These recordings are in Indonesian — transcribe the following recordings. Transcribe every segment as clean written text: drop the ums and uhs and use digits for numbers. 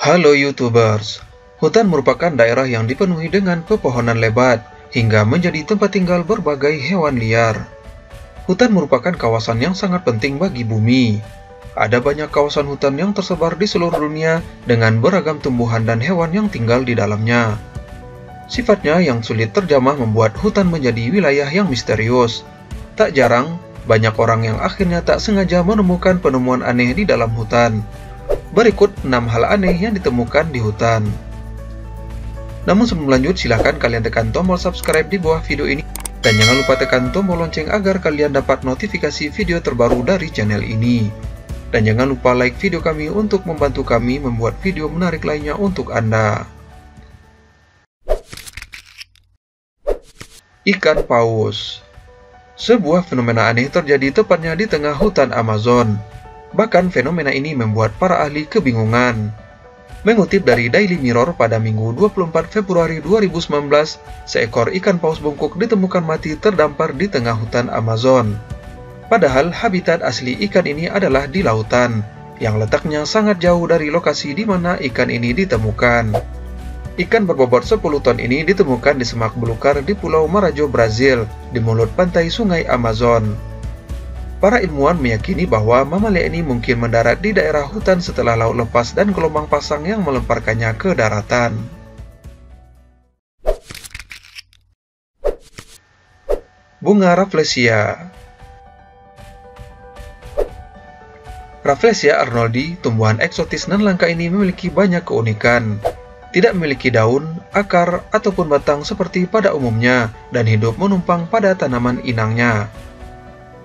Halo YouTubers, hutan merupakan daerah yang dipenuhi dengan pepohonan lebat hingga menjadi tempat tinggal berbagai hewan liar. Hutan merupakan kawasan yang sangat penting bagi bumi. Ada banyak kawasan hutan yang tersebar di seluruh dunia dengan beragam tumbuhan dan hewan yang tinggal di dalamnya. Sifatnya yang sulit terjamah membuat hutan menjadi wilayah yang misterius. Tak jarang, banyak orang yang akhirnya tak sengaja menemukan penemuan aneh di dalam hutan. Berikut 6 hal aneh yang ditemukan di hutan. Namun sebelum lanjut, silahkan kalian tekan tombol subscribe di bawah video ini. Dan jangan lupa tekan tombol lonceng agar kalian dapat notifikasi video terbaru dari channel ini. Dan jangan lupa like video kami untuk membantu kami membuat video menarik lainnya untuk Anda. Ikan paus. Sebuah fenomena aneh terjadi tepatnya di tengah hutan Amazon. Bahkan fenomena ini membuat para ahli kebingungan. Mengutip dari Daily Mirror pada Minggu 24 Februari 2019, seekor ikan paus bungkuk ditemukan mati terdampar di tengah hutan Amazon. Padahal habitat asli ikan ini adalah di lautan, yang letaknya sangat jauh dari lokasi di mana ikan ini ditemukan. Ikan berbobot 10 ton ini ditemukan di semak belukar di Pulau Marajo, Brazil, di mulut pantai Sungai Amazon. Para ilmuwan meyakini bahwa mamalia ini mungkin mendarat di daerah hutan setelah laut lepas dan gelombang pasang yang melemparkannya ke daratan. Bunga Rafflesia. Rafflesia arnoldi, tumbuhan eksotis nan langka ini memiliki banyak keunikan. Tidak memiliki daun, akar, ataupun batang seperti pada umumnya, dan hidup menumpang pada tanaman inangnya.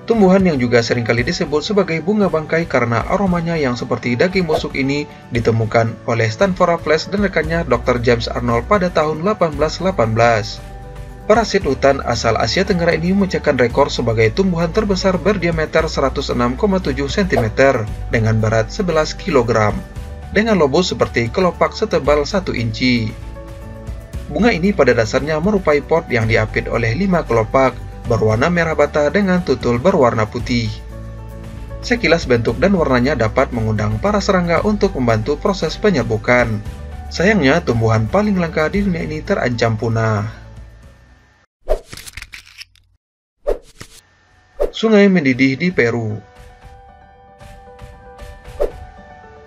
Tumbuhan yang juga seringkali disebut sebagai bunga bangkai karena aromanya yang seperti daging busuk ini ditemukan oleh Stanford Raffles dan rekannya Dr. James Arnold pada tahun 1818. Parasit hutan asal Asia Tenggara ini memecahkan rekor sebagai tumbuhan terbesar berdiameter 106,7 cm dengan berat 11 kg, dengan lobo seperti kelopak setebal 1 inci. Bunga ini pada dasarnya merupai pot yang diapit oleh 5 kelopak, berwarna merah bata dengan tutul berwarna putih. Sekilas bentuk dan warnanya dapat mengundang para serangga untuk membantu proses penyerbukan. Sayangnya, tumbuhan paling langka di dunia ini terancam punah. Sungai mendidih di Peru.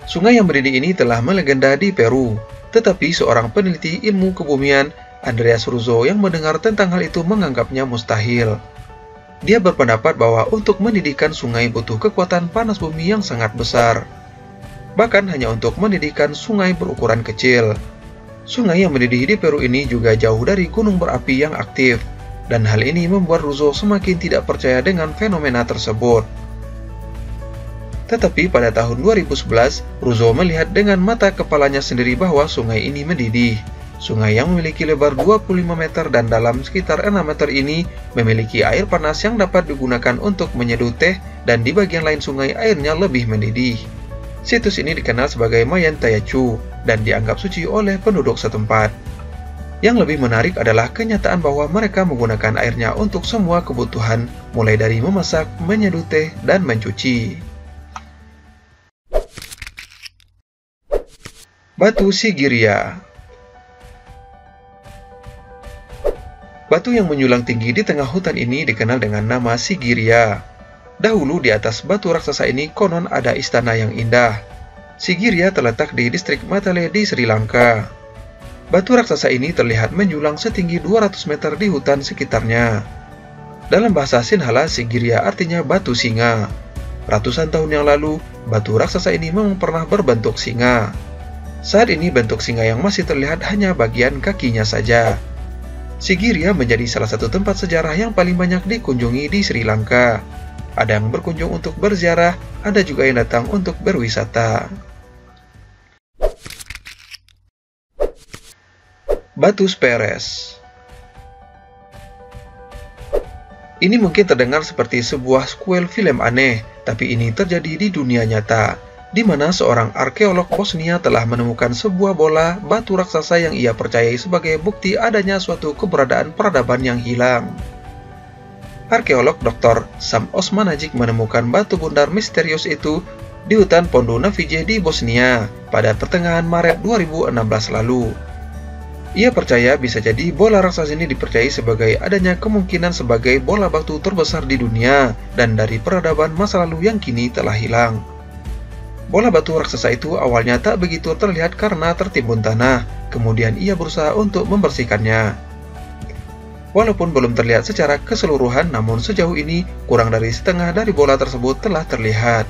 Sungai yang mendidih ini telah melegenda di Peru, tetapi seorang peneliti ilmu kebumian, Andreas Russo, yang mendengar tentang hal itu menganggapnya mustahil. Dia berpendapat bahwa untuk mendidihkan sungai butuh kekuatan panas bumi yang sangat besar. Bahkan hanya untuk mendidihkan sungai berukuran kecil. Sungai yang mendidih di Peru ini juga jauh dari gunung berapi yang aktif, dan hal ini membuat Russo semakin tidak percaya dengan fenomena tersebut. Tetapi pada tahun 2011, Russo melihat dengan mata kepalanya sendiri bahwa sungai ini mendidih. Sungai yang memiliki lebar 25 meter dan dalam sekitar 6 meter ini memiliki air panas yang dapat digunakan untuk menyeduh teh, dan di bagian lain sungai airnya lebih mendidih. Situs ini dikenal sebagai Mayan Tayacu dan dianggap suci oleh penduduk setempat. Yang lebih menarik adalah kenyataan bahwa mereka menggunakan airnya untuk semua kebutuhan, mulai dari memasak, menyeduh teh, dan mencuci. Batu Sigiriya. Batu yang menjulang tinggi di tengah hutan ini dikenal dengan nama Sigiriya. Dahulu di atas batu raksasa ini konon ada istana yang indah. Sigiriya terletak di distrik Matale di Sri Lanka. Batu raksasa ini terlihat menjulang setinggi 200 meter di hutan sekitarnya. Dalam bahasa Sinhala, Sigiriya artinya batu singa. Ratusan tahun yang lalu, batu raksasa ini memang pernah berbentuk singa. Saat ini bentuk singa yang masih terlihat hanya bagian kakinya saja. Sigiriya menjadi salah satu tempat sejarah yang paling banyak dikunjungi di Sri Lanka. Ada yang berkunjung untuk berziarah, ada juga yang datang untuk berwisata. Batu Speres. Ini mungkin terdengar seperti sebuah sequel film aneh, tapi ini terjadi di dunia nyata, di mana seorang arkeolog Bosnia telah menemukan sebuah bola batu raksasa yang ia percayai sebagai bukti adanya suatu keberadaan peradaban yang hilang. Arkeolog Dr. Sam Osmanagic menemukan batu bundar misterius itu di hutan Pondo Navije di Bosnia pada pertengahan Maret 2016 lalu. Ia percaya bisa jadi bola raksasa ini dipercayai sebagai adanya kemungkinan sebagai bola batu terbesar di dunia dan dari peradaban masa lalu yang kini telah hilang. Bola batu raksasa itu awalnya tak begitu terlihat karena tertimbun tanah, kemudian ia berusaha untuk membersihkannya. Walaupun belum terlihat secara keseluruhan, namun sejauh ini kurang dari setengah dari bola tersebut telah terlihat.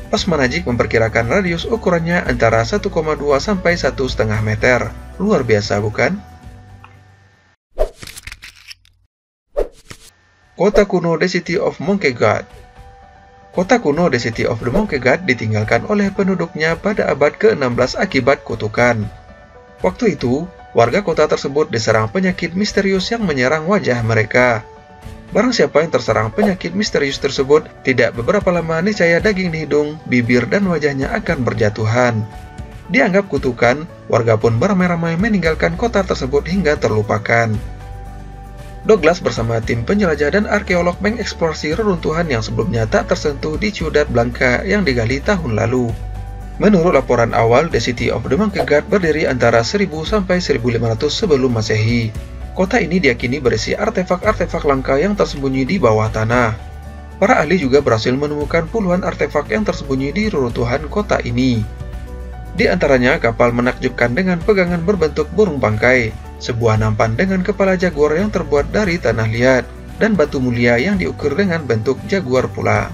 Osman Hajic memperkirakan radius ukurannya antara 1,2 sampai 1,5 meter. Luar biasa bukan? Kota kuno The City of Monkey God. Kota kuno The City of the Monkey God ditinggalkan oleh penduduknya pada abad ke-16 akibat kutukan. Waktu itu, warga kota tersebut diserang penyakit misterius yang menyerang wajah mereka. Barang siapa yang terserang penyakit misterius tersebut, tidak beberapa lama niscaya daging di hidung, bibir, dan wajahnya akan berjatuhan. Dianggap kutukan, warga pun beramai-ramai meninggalkan kota tersebut hingga terlupakan. Douglas bersama tim penjelajah dan arkeolog mengeksplorasi reruntuhan yang sebelumnya tak tersentuh di Ciudad Blanca yang digali tahun lalu. Menurut laporan awal, The City of the Monkey God berdiri antara 1000 sampai 1500 sebelum Masehi. Kota ini diyakini berisi artefak-artefak langka yang tersembunyi di bawah tanah. Para ahli juga berhasil menemukan puluhan artefak yang tersembunyi di reruntuhan kota ini. Di antaranya kapal menakjubkan dengan pegangan berbentuk burung bangkai, sebuah nampan dengan kepala jaguar yang terbuat dari tanah liat, dan batu mulia yang diukur dengan bentuk jaguar pula.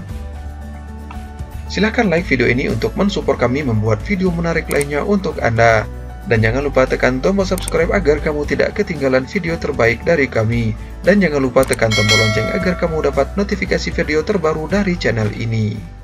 Silahkan like video ini untuk mensupport kami membuat video menarik lainnya untuk Anda. Dan jangan lupa tekan tombol subscribe agar kamu tidak ketinggalan video terbaik dari kami. Dan jangan lupa tekan tombol lonceng agar kamu dapat notifikasi video terbaru dari channel ini.